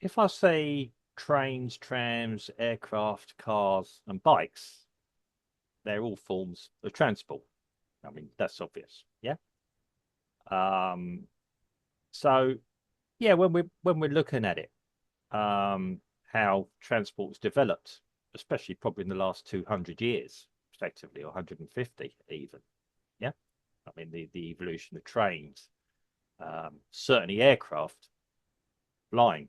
if I say trains, trams, aircraft, cars, and bikes, they're all forms of transport. I mean, that's obvious. Yeah. Um, so yeah, when we're looking at it, how transport's developed, especially probably in the last 200 years, effectively, or 150 even. Yeah. I mean, the evolution of trains, certainly aircraft flying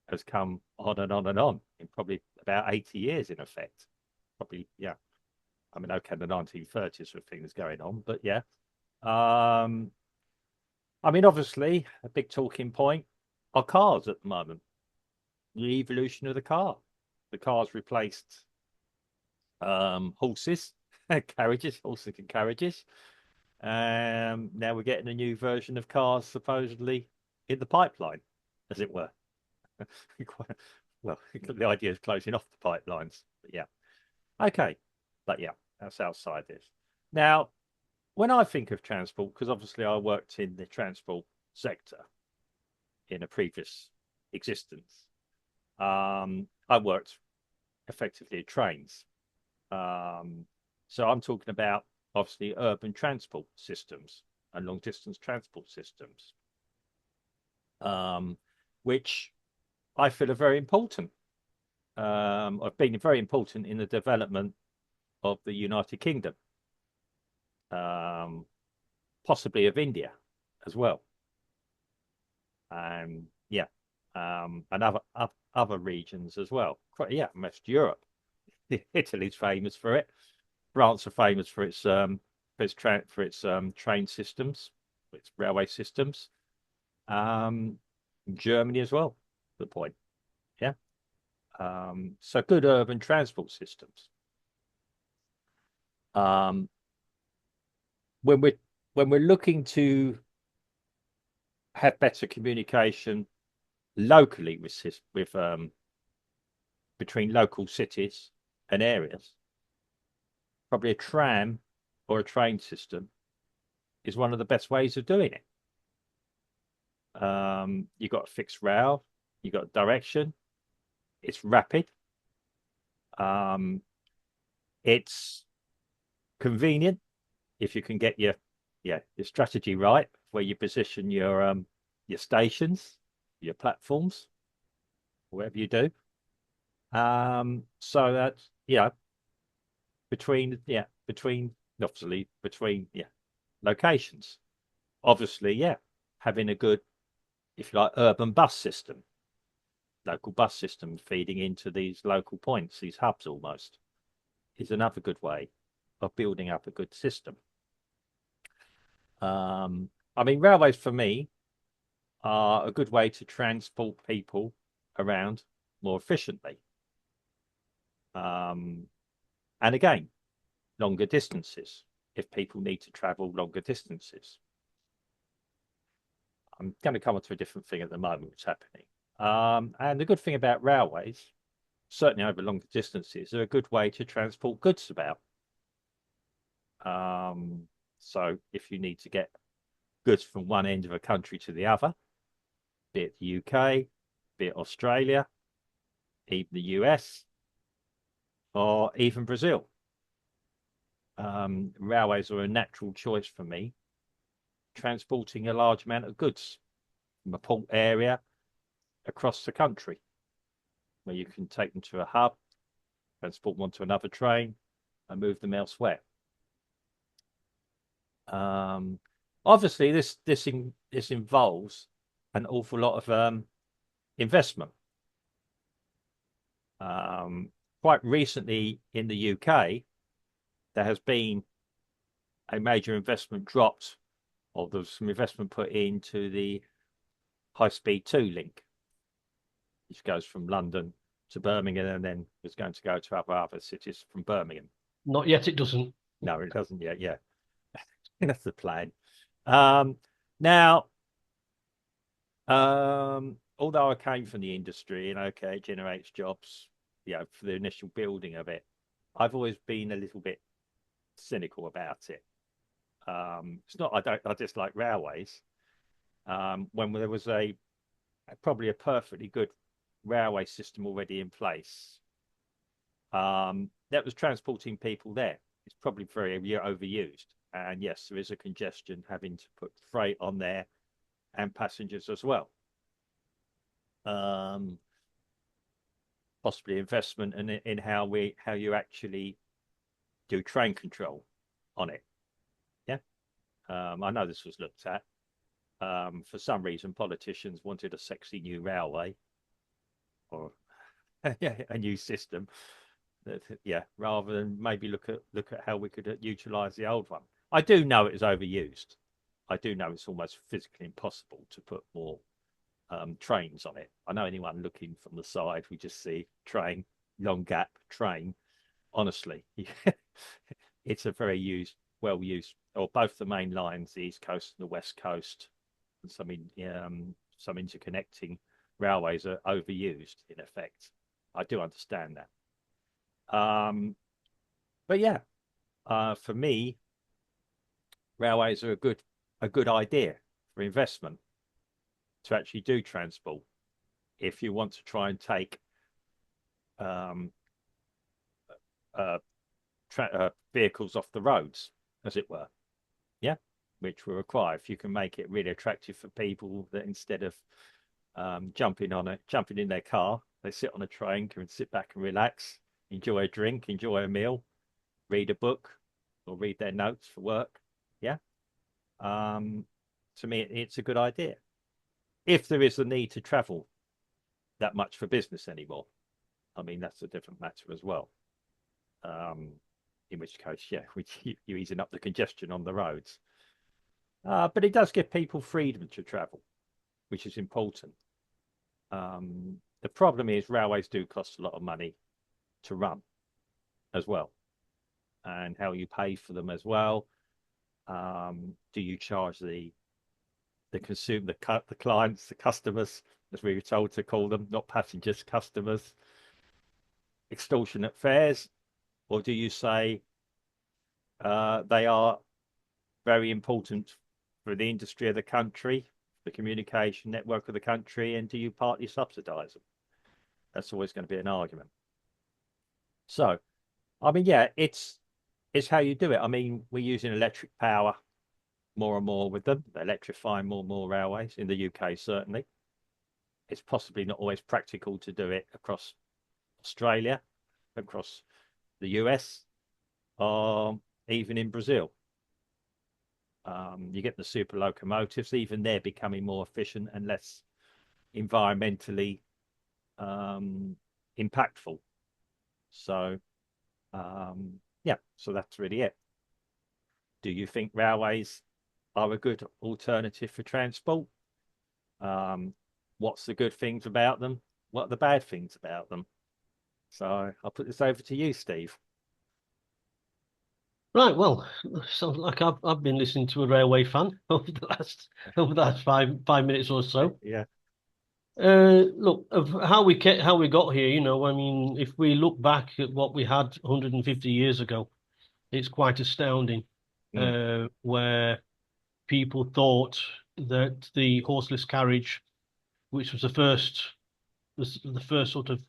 has come on and on and on in probably about 80 years in effect. Probably, yeah. I mean, okay, the 1930s with things going on, but yeah. Um, I mean, obviously, a big talking point are cars at the moment. The evolution of the car. The cars replaced horses, carriages, horses and carriages. Now we're getting a new version of cars supposedly in the pipeline, as it were. Well, the idea is closing off the pipelines. But yeah. Okay. But yeah, that's outside this. Now, when I think of transport, because obviously I worked in the transport sector in a previous existence, I worked effectively at trains. Um, so I'm talking about obviously urban transport systems and long distance transport systems, um, which I feel are very important. I've been very important in the development of the United Kingdom, um, possibly of India as well, and yeah, and other regions as well. Yeah, most Europe. Italy's famous for it. France are famous for its train systems, its railway systems. Um, Germany as well. Good point. Yeah. So good urban transport systems. Um, when we're looking to have better communication locally with between local cities and areas, probably a tram or a train system is one of the best ways of doing it. You've got a fixed rail, you've got direction, it's rapid, um, it's convenient if you can get your strategy right, where you position your stations, your platforms, whatever you do. So that between obviously between locations. Obviously, yeah, having a good, if you like, urban bus system, local bus system feeding into these local points, these hubs almost, is another good way of building up a good system. I mean, railways for me are a good way to transport people around more efficiently. Um, and again, longer distances if people need to travel longer distances. I'm going to come on to a different thing at the moment, what's happening. And the good thing about railways, certainly over longer distances, they're a good way to transport goods about. Um, so if you need to get goods from one end of a country to the other, be it the UK, be it Australia, even the US, or even Brazil, railways are a natural choice for me, transporting a large amount of goods from a port area across the country, where you can take them to a hub, transport them onto another train, and move them elsewhere. Um, Obviously, this involves an awful lot of investment. Um, Quite recently in the UK, there has been a major investment dropped, or there's some investment put into the High Speed 2 link, which goes from London to Birmingham and then is going to go to other cities from Birmingham. Not yet, it doesn't. No, it doesn't yet. Yeah, that's the plan. Um, Now, although I came from the industry and okay, it generates jobs, for the initial building of it, I've always been a little bit cynical about it. It's not I dislike railways. When there was probably a perfectly good railway system already in place that was transporting people there. It's probably very overused. And yes, there is a congestion having to put freight on there and passengers as well. Possibly investment in how you actually do train control on it. Yeah. I know this was looked at. For some reason, politicians wanted a sexy new railway or a new system. Yeah, rather than maybe look at how we could utilize the old one. I do know it is overused. I do know it's almost physically impossible to put more trains on it. I know anyone looking from the side, we just see train, long gap, train. Honestly, it's a very well used, or both the main lines, the East Coast and the West Coast, and some interconnecting railways are overused in effect. I do understand that. But yeah, for me, railways are a good idea for investment to actually do transport. If you want to try and take vehicles off the roads, as it were, yeah, which will require, if you can make it really attractive for people, that instead of jumping in their car, they sit on a train, can sit back and relax, enjoy a drink, enjoy a meal, read a book, or read their notes for work. Yeah. To me, it's a good idea. If there is a need to travel that much for business anymore, I mean, that's a different matter as well. In which case, yeah, you're easing up the congestion on the roads. But it does give people freedom to travel, which is important. The problem is railways do cost a lot of money to run as well, and how you pay for them as well. Do you charge the clients, the customers, as we were told to call them, not passengers, customers, extortionate fares, or do you say they are very important for the industry of the country, the communication network of the country, and do you partly subsidize them? That's always going to be an argument. So, I mean, yeah, it's how you do it. I mean, we're using electric power more and more with them. They're electrifying more and more railways in the UK, certainly. It's possibly not always practical to do it across Australia, across the US, or even in Brazil. You get the super locomotives, even they're becoming more efficient and less environmentally impactful. So, yeah, so that's really it. Do you think railways are a good alternative for transport? What's the good things about them? What are the bad things about them? So I'll put this over to you, Steve. Right, well, sounds like I've been listening to a railway fan over the last 5 minutes or so. Yeah. Look, of how we got here, I mean, if we look back at what we had 150 years ago, it's quite astounding. Where people thought that the horseless carriage, which was the first sort of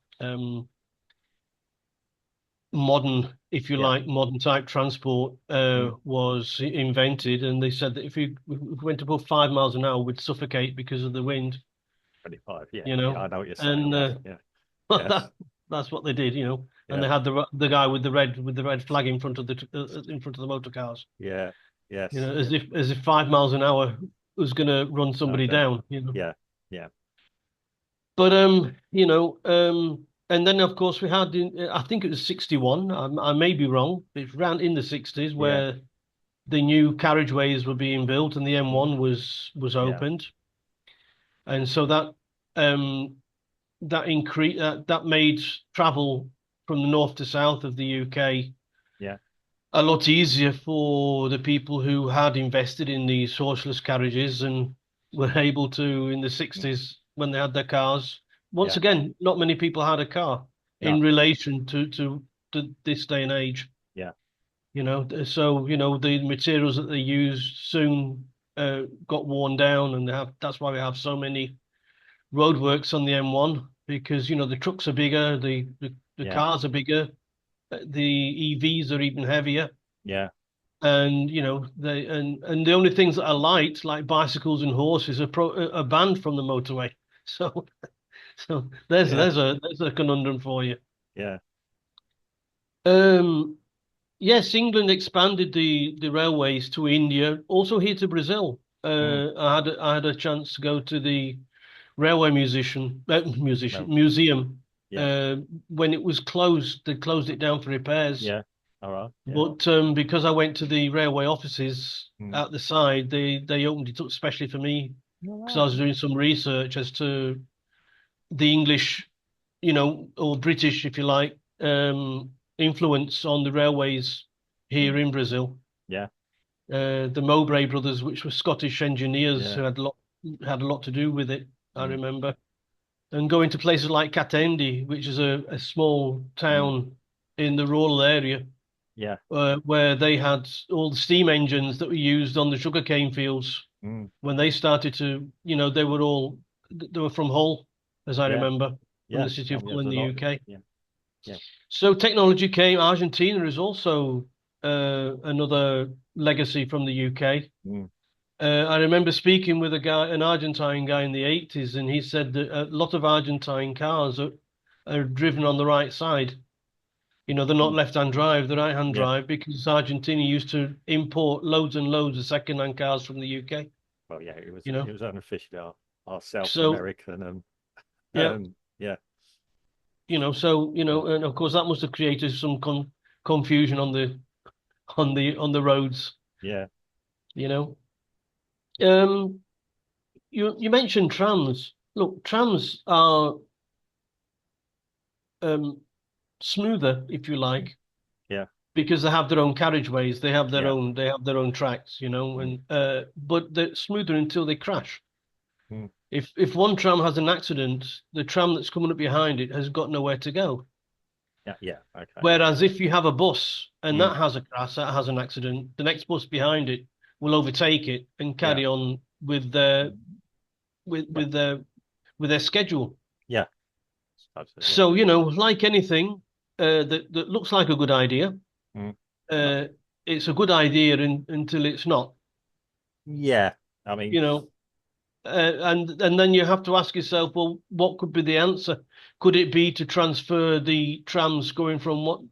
modern, if you like, modern type transport was invented, and they said that if we went above 5 miles an hour, we'd suffocate because of the wind. 25, yeah. You know, Yeah, I know what you're saying. and Yes. that's what they did. And they had the guy with the red flag in front of the motor cars. Yeah. Yes. As if 5 miles an hour was going to run somebody Okay. down. Yeah. Yeah. But and then of course we had I think it was 61. I may be wrong. It's around in the 60s Yeah. where the new carriageways were being built and the M1 Mhm. was Yeah. opened, and so that increased that made travel from the north to south of the UK Yeah. a lot easier for the people who had invested in these horseless carriages and were able to in the Mm. 60s when they had their cars. Once Yeah. again, not many people had a car No. in relation to this day and age. Yeah. So the materials that they used soon got worn down, and that's why we have so many roadworks on the M1. because the trucks are bigger, the Yeah. cars are bigger, the EVs are even heavier, Yeah. and and the only things that are light, like bicycles and horses, are banned from the motorway. So so Yeah. there's a conundrum for you. Yeah. Um, yes, England expanded the railways to India, also here to Brazil. Mm. I had a chance to go to the railway Well, museum yeah. when it was closed. They closed it down for repairs. Yeah. All right. Yeah. But because I went to the railway offices Mm. at the side, they opened it up especially for me All because I right. was doing some research as to the English, or British, if you like, influence on the railways here Mm. in Brazil. Yeah. The Mowbray brothers, which were Scottish engineers Yeah. who had a lot to do with it, I Mm. remember. And going to places like Catende, which is a small Mm. town in the rural area, Yeah. where they had all the steam engines that were used on the sugarcane fields Mm. when they started to, they were from Hull, as I Yeah. remember, from Yeah. the city of And Hull there's in a the lot. UK. Yeah. Yeah. So technology came. Argentina is also another legacy from the UK. Mm. I remember speaking with an Argentine guy in the 80s, and he said that a lot of Argentine cars are driven on the right side. They're not Mm. left-hand drive, they're right-hand Yeah. drive because Argentina used to import loads and loads of second-hand cars from the UK, Well, yeah. It was. you know. It was unofficially our South So, American. yeah, Yeah. and of course that must have created some confusion on the roads, Yeah. you know. Um, you mentioned trams. Look, trams are um smoother, if you like, Yeah. because they have their own carriageways, Yeah. they have their own tracks, Mm. and but they're smoother until they crash. Mm. If one tram has an accident, the tram that's coming up behind it has got nowhere to go. Yeah. Yeah. Okay. Whereas if you have a bus and Mm. that has a crash, that has an accident, the next bus behind it will overtake it and Yeah. carry on with their with Yeah. with their with their schedule. Yeah. Absolutely. So, like anything that looks like a good idea, Yeah. Mm. uh, it's a good idea until it's not, Yeah. I mean, you know. And then you have to ask yourself, well, what could be the answer? Could it be to transfer the trams going from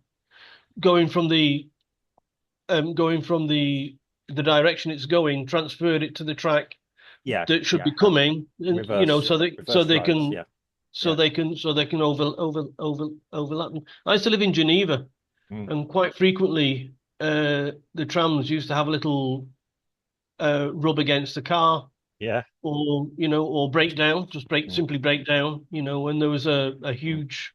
the direction it's going, transfer it to the track yeah. that should Yeah. be coming, and Reverse roads. Yeah. Yeah. so they can overlap. I used to live in Geneva, Mm. and quite frequently the trams used to have a little rub against the car, Yeah. or break down, Mm. simply break down, when there was a Mm. huge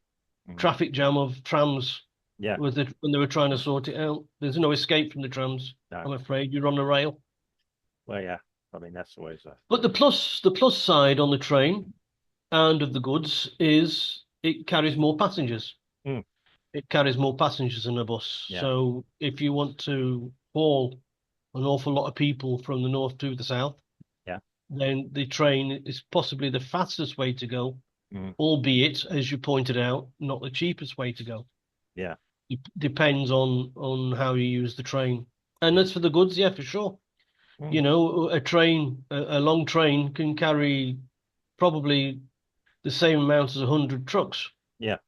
Mm. traffic jam of trams Yeah. when they were trying to sort it out. There's no escape from the trams, No. I'm afraid. You're on the rail. Well, yeah. I mean, that's always a. But the plus side on the train and of the goods is it carries more passengers. Mm. It carries more passengers than a bus. Yeah. So if you want to haul an awful lot of people from the north to the south, Yeah. then the train is possibly the fastest way to go, Mm. albeit, as you pointed out, not the cheapest way to go. Yeah. It depends on how you use the train. And Yeah. as for the goods, yeah, for sure. Mm. A long train can carry probably the same amount as 100 trucks. Yeah.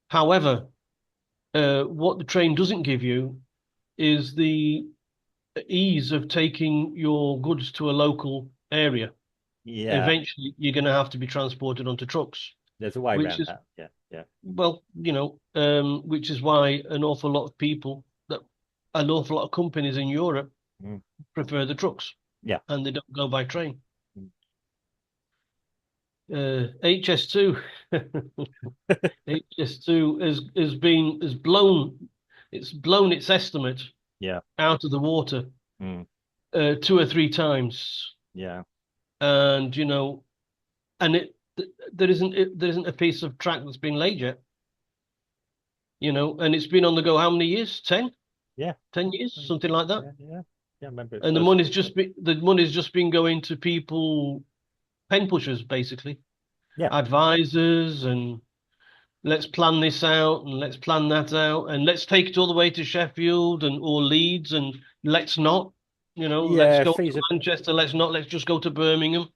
However, what the train doesn't give you is the ease of taking your goods to a local area. Yeah. Eventually, you're going to have to be transported onto trucks, There's a way which around is, that. Yeah. Yeah. well, which is why an awful lot of companies in Europe Mm. prefer the trucks, Yeah. and they don't go by train. Mm. HS2 HS2 has blown its estimate Yeah. out of the water Mm. 2 or 3 times, Yeah. and there isn't a piece of track that's been laid yet, and it's been on the go how many years? 10? Yeah. 10 years, something like that. Yeah. Yeah. Yeah. Remember it And first. the money's just been going to people, pen pushers, basically, Yeah. advisors and let's plan this out and let's plan that out and let's take it all the way to Sheffield and or Leeds and let's not, let's Yeah. go to Manchester, let's not, let's just go to Birmingham.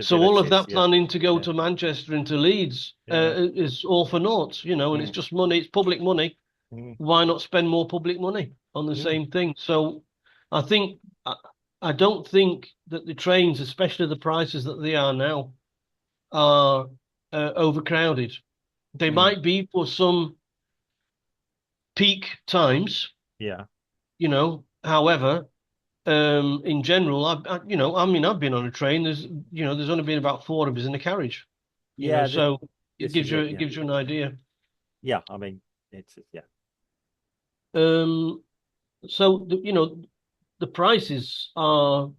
So all of Feasibilities. that Yeah. planning to go Yeah. to Manchester and to Leeds Yeah. is all for naught, and it's Mm, just money, it's public money. mm, Why not spend more public money on the mm. same thing? So I think I don't think that the trains, especially the prices that they are now, are overcrowded. They Mm. might be for some peak times, Yeah. However, in general, I mean, I've been on a train. There's only been about four of us in a carriage, Yeah. so This is it. it Yeah. gives you an idea. Yeah. I mean, it's yeah. Um, so the prices are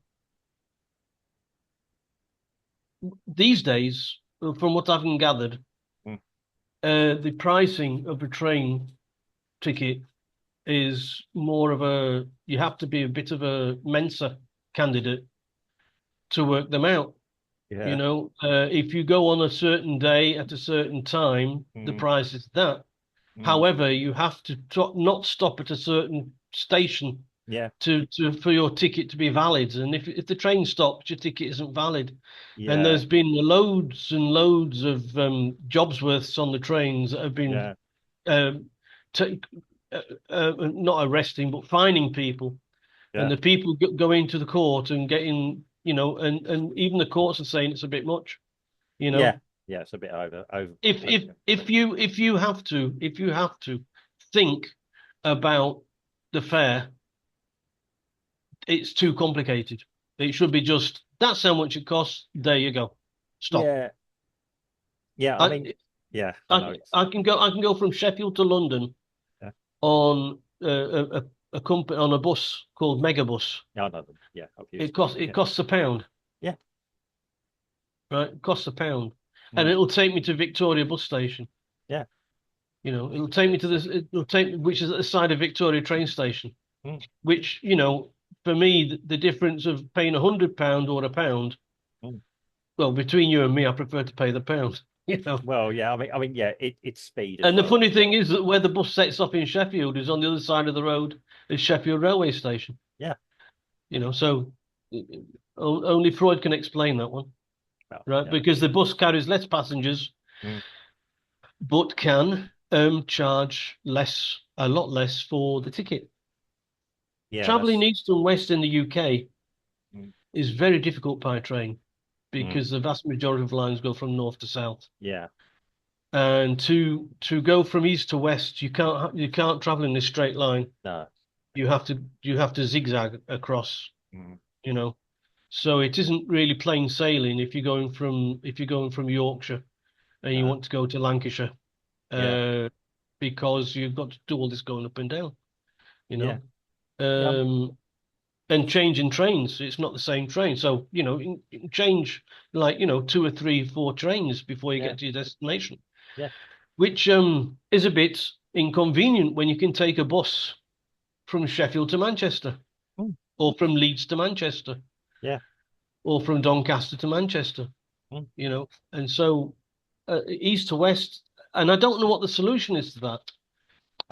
these days, from what I've gathered, Mm. the pricing of a train ticket is more of you have to be a bit of a Mensa candidate to work them out. Yeah. If you go on a certain day at a certain time, the Mm. price is that. Mm. However, you have to not stop at a certain station Yeah. for your ticket to be valid. And if the train stops, your ticket isn't valid. And Yeah. there's been loads and loads of jobs on the trains that have been Yeah. um, t not arresting but fining people. And Yeah. the people going to the court and getting, and even the courts are saying it's a bit much, you Yeah. know. Yeah. It's a bit over. If you have to think about the fare, it's too complicated. It should be just that's how much it costs. There you go. Stop. Yeah. Yeah. I mean, I yeah. I know it's. I can go from Sheffield to London Yeah. on a company on a bus called Megabus. Yeah. I know them. Yeah. I've used It them. costs it Yeah. costs £1, Yeah. right? It costs £1, and Mm. it'll take me to Victoria bus station. Yeah. It'll take me to It's. this. It'll take me, which is at the side of Victoria train station. Mm. Which for me, the difference of paying £100 or £1, Mm. well, between you and me, I prefer to pay the pound. Well, yeah. Yeah. It's speed as And the well. funny thing is that where the bus sets off in Sheffield is on the other side of the road is Sheffield railway station. Yeah. So only Freud can explain that one, Well, right? yeah. Because the bus carries less passengers, Mm. but can charge a lot less for the ticket. Yeah. Traveling That's. east and west in the UK Mm. is very difficult by train Mm. because the vast majority of lines go from north to south. Yeah. And to go from east to west, you can't travel in this straight line. No. You have to zigzag across, Mm. you know. So it isn't really plain sailing if you're going from Yorkshire and you No. want to go to Lancashire, Yeah. uh, because you've got to do all this going up and down, you Yeah. know. Yeah. And changing trains, it's not the same train. So, change like, two or three, four trains before you Yeah. get to your destination, Yeah. which is a bit inconvenient when you can take a bus from Sheffield to Manchester Mm. or from Leeds to Manchester Yeah. or from Doncaster to Manchester, Mm. and so east to west. And I don't know what the solution is to that.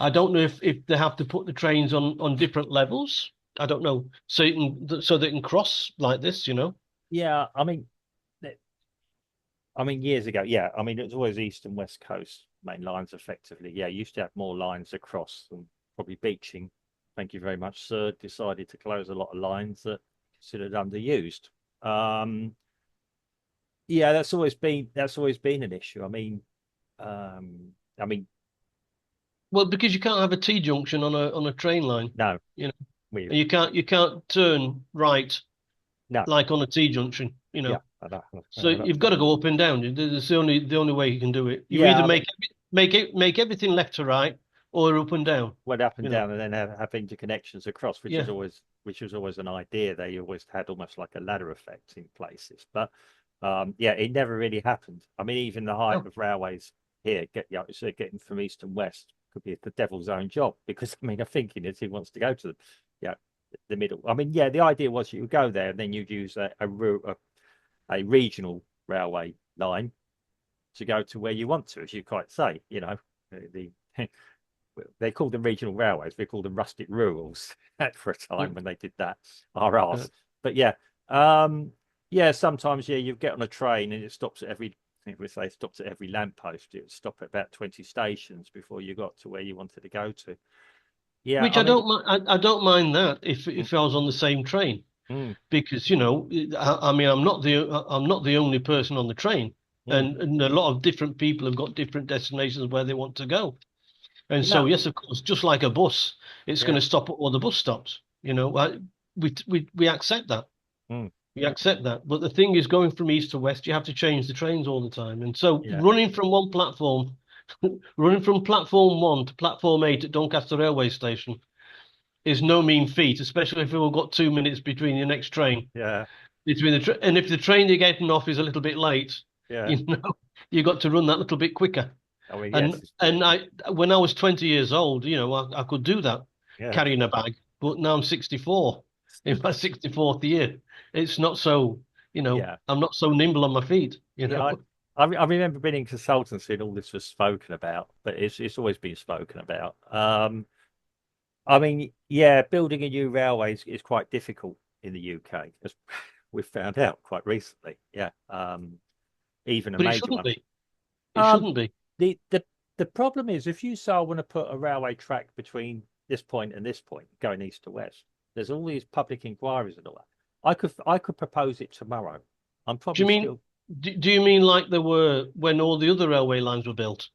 I don't know if they have to put the trains on different levels. I don't know. So they can cross like this. Yeah. Th- years ago, yeah. It was always East and West Coast main lines effectively. Yeah. Used to have more lines across than probably Beeching. Thank you very much, sir. Decided to close a lot of lines that considered underused. Yeah, that's always been an issue. Um, I mean, Well, because you can't have a T junction on a train line, no, you know, we and you can't turn right no, like on a T junction. yeah, I know, So you've got to go up and down. That's the only way you can do it. You either yeah. make everything left to right or up and down. Went up and You know. down, and then have interconnections across, Yeah. which was always an idea. They always had almost like a ladder effect in places, but yeah, it never really happened. Even the height No. of railways here, so getting from east and west could be the devil's own job because I'm thinking is who wants to go to yeah, the middle. Yeah, the idea was you would go there and then you'd use a regional railway line to go to where you want to, as you quite say. You know, the they called them regional railways. We called them rustic rurals for a time when they did that. Our Uh, arse. But yeah, um, yeah. Sometimes you get on a train and it stops at every. I think we say stops at every lamppost. It would stop at about 20 stations before you got to where you wanted to go to. Yeah, which I I mean, don't mind. I don't mind that mm, if I was on the same train, mm, because I mean I'm not the only person on the train, mm. and a lot of different people have got different destinations where they want to go. And Yeah, so, yes, of course, just like a bus, it's going yeah, to stop at all the bus stops. We accept that. mm, We accept that. But the thing is, going from east to west, you have to change the trains all the time. And so, yeah, running from platform one to platform eight at Doncaster railway station is no mean feat, especially if we've got 2 minutes between your next train. yeah, And if the train you're getting off is a little bit late, yeah. you know, you got to run that little bit quicker. I mean, yes, And when I was 20 years old, I could do that, yeah, carrying a bag. But now I'm 64, in my 64th year. It's not so, yeah, I'm not so nimble on my feet, yeah. I remember being in consultancy and all this was spoken about, but it's always been spoken about. I mean, yeah, building a new railway is quite difficult in the UK, as we've found out quite recently. Yeah, even a But it major shouldn't one. be. It Um, shouldn't be. the the the problem is if you say I want to put a railway track between this point and this point, going east to west, there's all these public inquiries and all that. I could propose it tomorrow. I'm Do you probably mean, still do you mean like there were when all the other railway lines were built?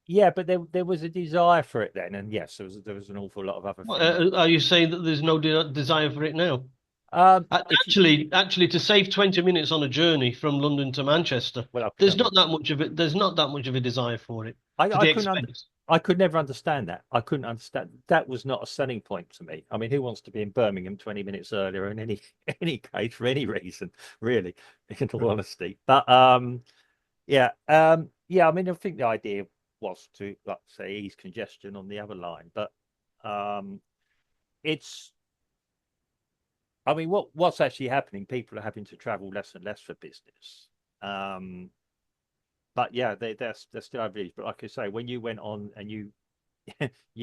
yeah, but there was a desire for it then, and yes, there was an awful lot of other things. Are you saying that there's no desire for it now? If you Actually, to save 20 minutes on a journey from London to Manchester, well, I could there's under, not that much of it. There's not that much of a desire for it, I for I the couldn't under, expense. I could never understand that. I couldn't understand that was not a selling point to me. I mean, who wants to be in Birmingham 20 minutes earlier in any any case for any reason, really, in all honesty. But yeah, I mean, I think the idea was to, like say, ease congestion on the other line, but um, it's, I mean, what's actually happening? People are having to travel less and less for business. Um, but yeah, they're still overused. But like I say, when you went on and you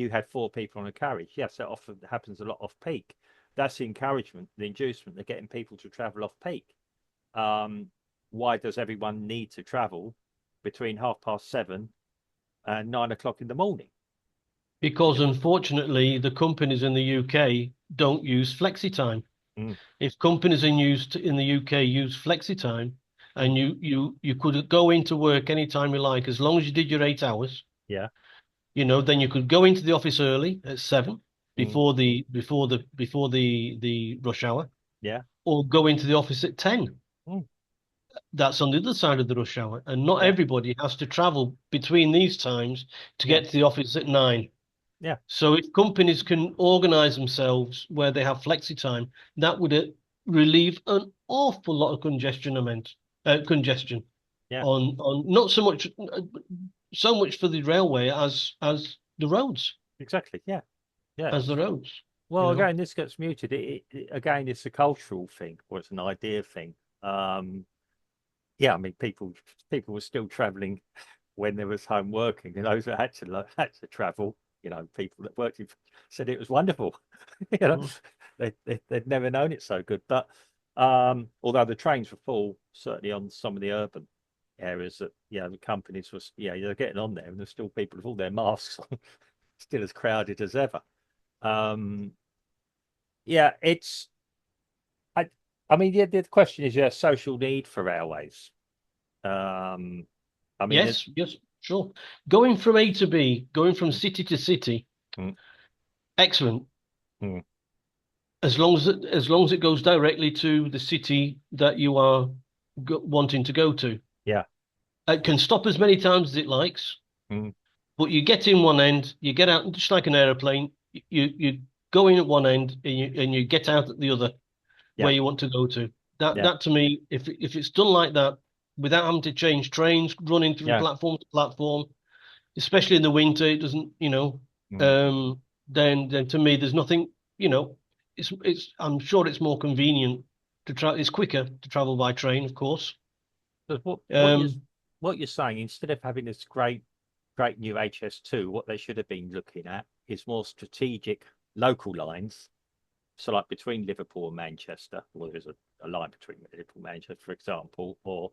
had four people on a carriage, yes, that often happens a lot off peak. That's the encouragement, the inducement. They're getting people to travel off peak. Um, why does everyone need to travel between 7:30 and 9 o'clock in the morning? Because Yeah. unfortunately, the companies in the UK don't use flexi time. Mm, If companies in the UK use flexi time, mm, and you could go into work anytime you like, as long as you did your 8 hours, yeah. then you could go into the office early at 7 Mm, before the rush hour, yeah. or go into the office at 10. Mm, That's on the other side of the rush hour, and not yeah. everybody has to travel between these times to Yeah. get to the office at 9. Yeah. So if companies can organize themselves where they have flexi time, that would relieve an awful lot of congestion Yeah. on not so much for the railway as the roads, Exactly. Yeah. Yeah. as the roads, you Well, know. again, this gets muted. Again, it's a cultural thing or it's an idea thing. Um, yeah, I mean, people were still traveling when there was home working, and those that had to travel, people that worked said it was wonderful. You know, Mm. they'd never known it so good. But although the trains were full, certainly on some of the urban areas that the companies was they're getting on there, and there's still people with all their masks on, still as crowded as ever. Um, yeah, it's I I mean, the question is, social need for railways. Um, I mean, Yes, yes, sure. Going from A to B, going from mm, city to city, mm, excellent. mm, As long as it goes directly to the city that you are wanting to go to. yeah, It can stop as many times as it likes, mm, but you get in one end, you get out just like an aeroplane. You go in at one end and you get out at the other yeah, where you want to go to. That yeah, that to me, if it's done like that, without having to change trains, running from yeah, platform to platform, especially in the winter, it doesn't, mm. then to me, there's nothing, I'm sure it's more convenient to travel. It's quicker to travel by train, of course. But what you Um, what you're saying, instead of having this great new HS2, what they should have been looking at is more strategic local lines. So, like between Liverpool and Manchester, well, there's a line between Liverpool and Manchester, for example, or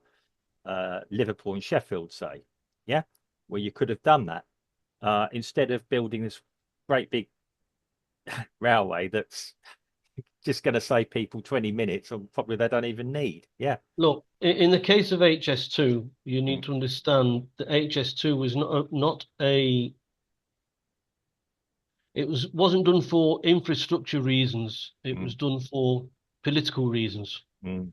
Liverpool and Sheffield, say, yeah, where you could have done that instead of building this great big railway that's just going to save people 20 minutes, or probably they don't even need. Yeah. Look, in the case of HS2, you need Mm, to understand that HS2 was not a it wasn't done for infrastructure reasons. It mm, was done for political reasons. mm.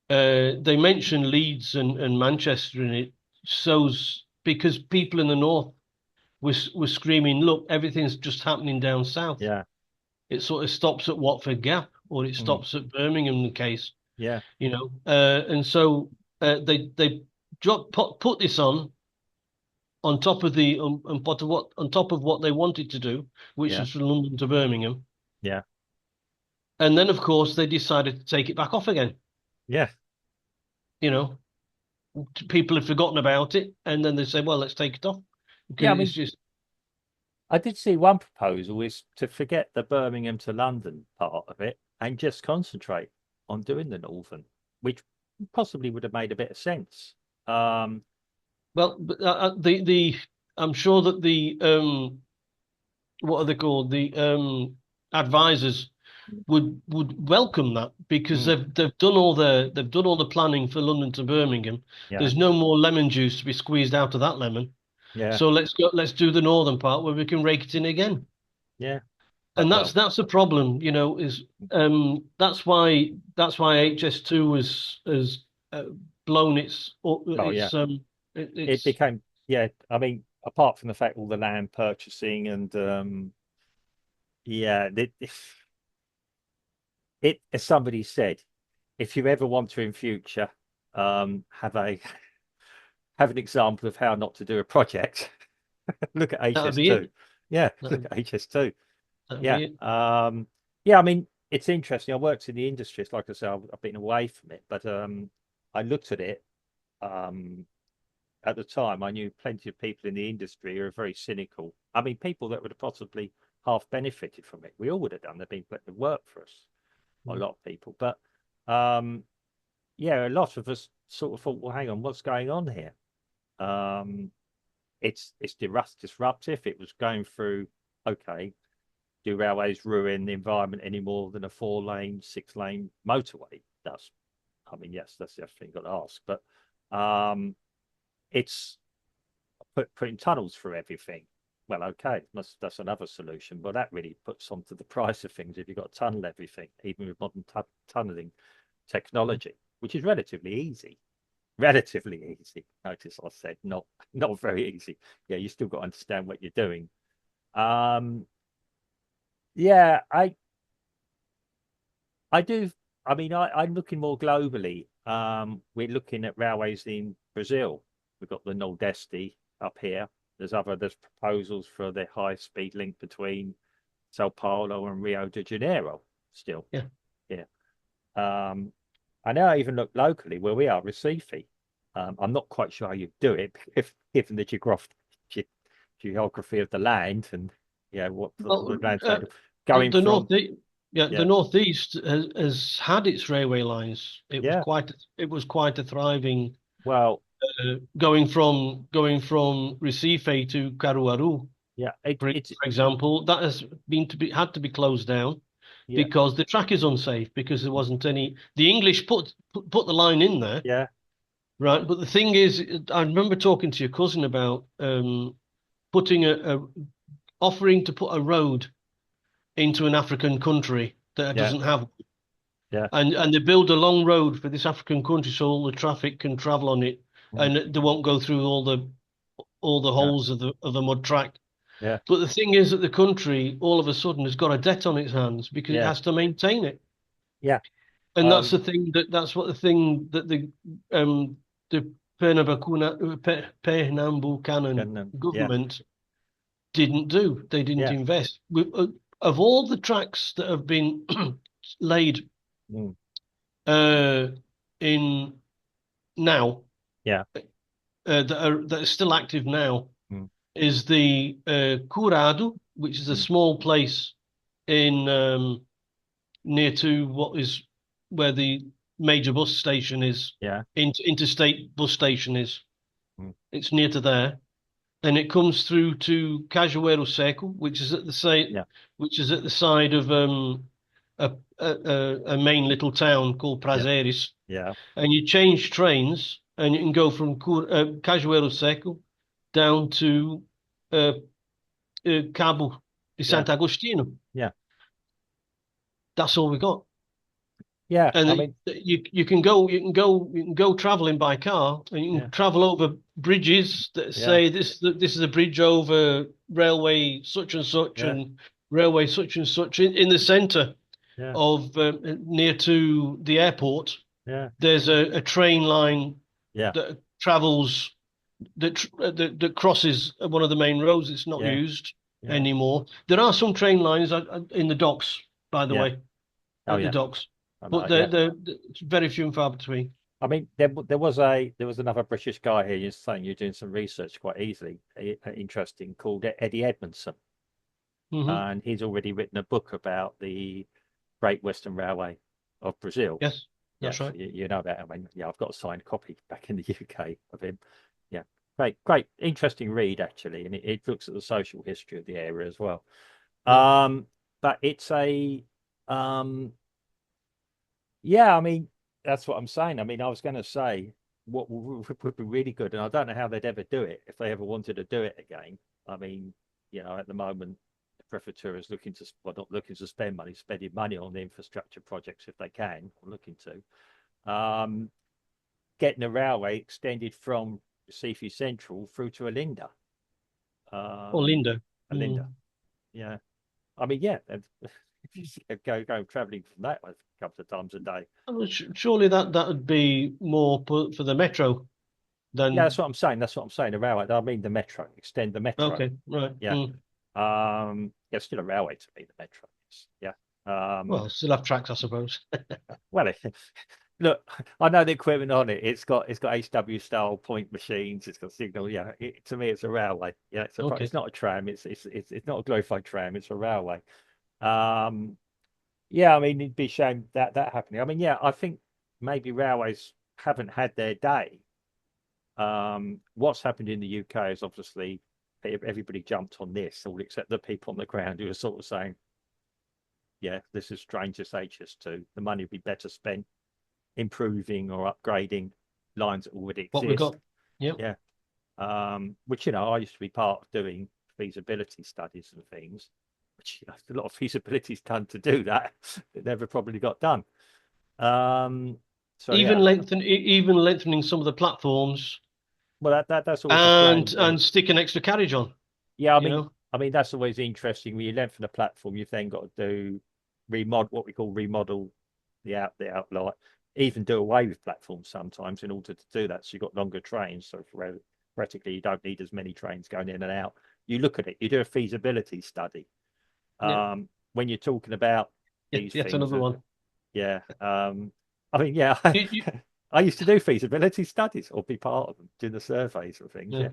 They mention Leeds and Manchester in it, because people in the north were screaming, "Look, everything's just happening down south." Yeah. It sort of stops at Watford Gap, or it Mm, stops at Birmingham. In the case, yeah. and so they put this on top of on top of what they wanted to do, which Yeah. was from London to Birmingham. Yeah. And then, of course, they decided to take it back off again. Yeah. You know, people had forgotten about it, and then they say, "Well, let's take it off," because Yeah. I it's mean, just I did see one proposal is to forget the Birmingham to London part of it and just concentrate on doing the Northern, which possibly would have made a bit of sense. Um, well, the I'm sure that the what are they called? The advisors would welcome that, because mm, they've done all the planning for London to Birmingham. yeah. There's no more lemon juice to be squeezed out of that lemon. Yeah. So let's do the northern part where we can rake it in again. Yeah. And Well, that's the problem, is that's why HS2 has uh, blown oh, yeah. It it's became, yeah. I mean, apart from the fact all the land purchasing and, yeah, as somebody said, if you ever want to in future, have a have an example of how not to do a project, look at that'll be HS2. it. Yeah, look That'll, at HS2. that'll Yeah. be it. Yeah, I mean, it's interesting. I worked in the industry. It's like I said, I've been away from it, but I looked at it. Um, at the time, I knew plenty of people in the industry who are very cynical. I mean, people that would have possibly half benefited from it. We all would have done. They've been putting the work for us, a lot of people. But um, yeah, a lot of us sort of thought, well, hang on, what's going on here? Um, it's disruptive. It was going through, okay, do railways ruin the environment any more than a 4-lane, 6-lane motorway does? I mean, yes, that's the other thing you've got to ask. But it's putting tunnels through everything. Well, okay, that's another solution. But that really puts onto the price of things if you've got to tunnel everything, even with modern tunneling technology, which is relatively easy. Relatively easy. Notice I said not very easy. Yeah, you still got to understand what you're doing. Um, yeah, I do. I mean, I'm looking more globally. We're looking at railways in Brazil. We've got the Nordeste up here. There's proposals for the high speed link between Sao Paulo and Rio de Janeiro still. Yeah. Yeah. Um, I now even look locally where we are, Recife. I'm not quite sure how you do it, if given the geography of the land and yeah, what the Well, land's uh, like the, going the from. northeast, yeah, the Yeah, northeast has had its railway lines. yeah. It was quite a thriving, Well, going from Recife to Caruaru, yeah. for example, that has had to be closed down Yeah, because the track is unsafe, because there wasn't any. The English put the line in there, yeah, right? But the thing is, I remember talking to your cousin about putting offering to put a road into an African country that yeah, doesn't have, yeah. and they build a long road for this African country so all the traffic can travel on it, Mm, and they won't go through all the yeah, holes of the mud track. yeah. But the thing is that the country all of a sudden has got a debt on its hands because it Yeah, has to maintain it. yeah. And Um, that's what the thing that the Pernambucanan yeah, government didn't do. They didn't yeah. invest. Of all the tracks that have been laid Mm, uh, in now, yeah, that are still active now Mm. is the Curado, which is a Mm. small place in near to what is where the major bus station is, Yeah. interstate bus station is. Mm. It's near to there, and it comes through to Cajueiro Seco, Yeah. which is at the side of a main little town called Yeah. Prazeres, Yeah. and you change trains, and you can go from Cajueiro Seco down to uh, Cabo de Yeah. Santo Agostinho. Yeah. That's all we got. Yeah. And I mean, you can go traveling by car, and you yeah. can travel over bridges that Yeah. say this is a bridge over railway such Yeah. and railway such and such in the center Yeah. of near to the airport. Yeah. There's a train line Yeah. that travels that crosses one of the main roads. It's not Yeah. used Yeah. anymore. There are some train lines in the docks, by the Yeah. way, Oh, at the yeah. docks, I but know. Yeah. it's very few and far between. I mean, there was another British guy here. You're saying you're doing some research quite easily, interesting, called Eddie Edmondson, Hmm. and he's already written a book about the Great Western Railway of Brazil. Yes, that's Yes, right. you know that. I mean, yeah, I've got a signed copy back in the UK of him. Yeah, great, interesting read actually, and it looks at the social history of the area as well. Yeah. Um, but it's a, um, yeah, I mean, that's what I'm saying. I mean, I was going to say what would be really good, and I don't know how they'd ever do it if they ever wanted to do it again. I mean, at the moment, the Prefecture is looking to, well, not looking to spend money, spending money on the infrastructure projects if they can, or looking to. Getting a railway extended from Recife Central through to Olinda. Or Um, Linda. Olinda, yeah. I mean, yeah, if you go traveling from that a couple of times a day. Surely that would be more for the metro Yeah, than. that's what I'm saying. That's what I'm saying. The railway. I mean, the metro. Extend the metro. Okay, right. Yeah. Yeah, still a railway to me. The metro. Yeah. Um. Well, still have tracks, I suppose. Well, look, I know the equipment on it. It's got HW style point machines. It's got signal. Yeah. To me, it's a railway. Yeah. Okay. It's not a tram. It's not a glorified tram. It's a railway. Um. Yeah. I mean, it'd be a shame that happening. I mean, yeah. I think maybe railways haven't had their day. What's happened in the UK is obviously everybody jumped on this, all except the people on the ground who are sort of saying, yeah, this is strange as HS2. The money would be better spent improving or upgrading lines that already What we exist. got? Yep. Yeah. Which, I used to be part of doing feasibility studies and things, which a lot of feasibilities done to do that. It never probably got done. So yeah, Even lengthening some of the platforms well that's always the plan. and stick an extra carriage on, Yeah, you know. I mean that's always interesting. When you lengthen the platform, you've then got to do remodel what we call remodel the outlet, even do away with platforms sometimes in order to do that. So you've got longer trains. So theoretically, you don't need as many trains going in and out. You look at it, you do a feasibility study. Yeah. When you're talking about these Yet things, another one. yeah. I mean, yeah, You, I used to do feasibility studies or be part of them, do the surveys and things. yeah.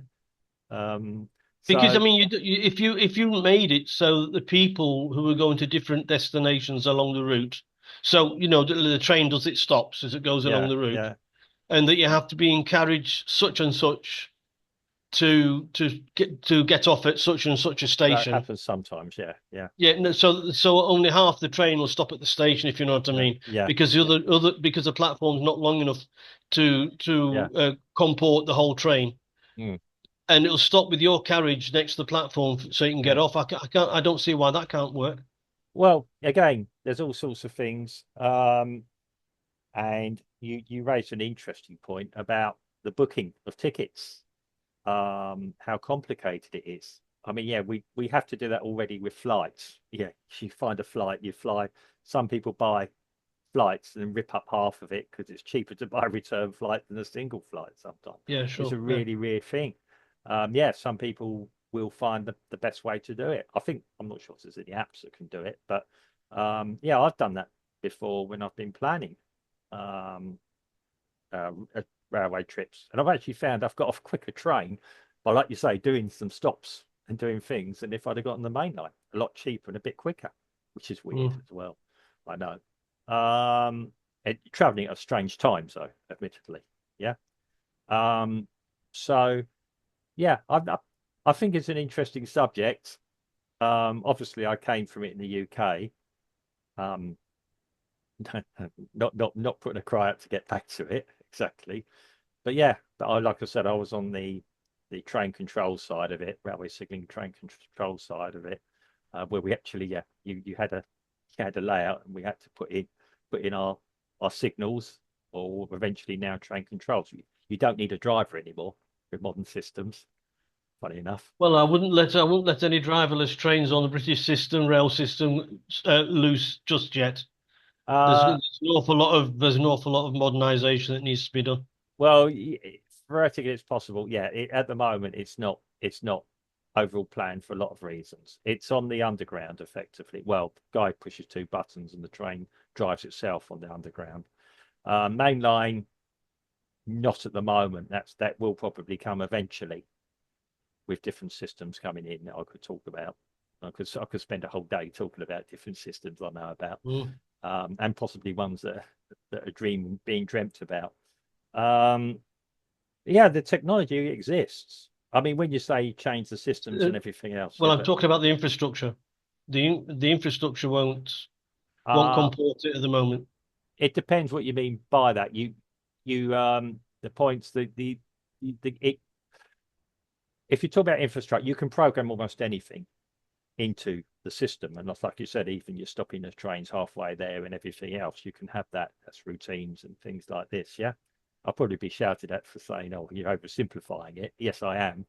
Yeah. Um, Because I so mean, if you made it so that the people who are going to different destinations along the route, so the train does its stops as it goes along yeah, the route, yeah. and that you have to be in carriage such and such to get off at such and such a That station. happens sometimes. Yeah, yeah, Yeah, no, so only half the train will stop at the station, if you know what I yeah, mean, yeah, because because the platform's not long enough yeah. to comport the whole train, Mm, and it'll stop with your carriage next to the platform so you can get yeah. off. I don't see why that can't work. Well, again, there's all sorts of things. And you raised an interesting point about the booking of tickets, how complicated it is. I mean, yeah, we have to do that already with flights. Yeah, you find a flight, you fly. Some people buy flights and then rip up half of it because it's cheaper to buy a return flight than a single flight sometimes. Yeah, It's sure. a Yeah. really weird thing. Yeah, some people will find the best way to do it. I think I'm not sure if there's any apps that can do it, but yeah, I've done that before when I've been planning um, railway trips, and I've actually found I've got off quicker train by, like you say, doing some stops and doing things. And if I'd have got on the main line, a lot cheaper and a bit quicker, which is weird Mm. as well. I know. And traveling at strange times, though, admittedly. Yeah. Um, so yeah, I think it's an interesting subject. Obviously, I came from it in the UK. Um, not putting a cry out to get back to it exactly, but yeah, but like I said, I was on the train control side of it, railway signaling train control side of it, where we actually, yeah, you had a layout, and we had to put in our signals, or eventually now train controls. You don't need a driver anymore with modern systems. Funny enough. Well, I wouldn't let any driverless trains on the British system, rail system, loose just yet. Uh, There's an awful lot of modernisation that needs to be done. well, theoretically, it's possible. Yeah, at the moment, it's not overall planned for a lot of reasons. It's on the underground effectively. Well, the guy pushes two buttons and the train drives itself on the underground. Main line, not at the moment. That will probably come eventually with different systems coming in that I could talk about. I could spend a whole day talking about different systems I know about, Mm. and possibly ones that are being dreamt about. Um, yeah, the technology exists. I mean, when you say change the systems Uh, and everything else, well, yeah, I'm but talking about the infrastructure. The infrastructure won't uh, comport it at the moment. it depends what you mean by that. The points, it, if you talk about infrastructure, you can program almost anything into the system. And like you said, even you're stopping the trains halfway there and everything else, you can have that as routines and things like this. Yeah. I'll probably be shouted at for saying, oh, you're oversimplifying it. Yes, I am.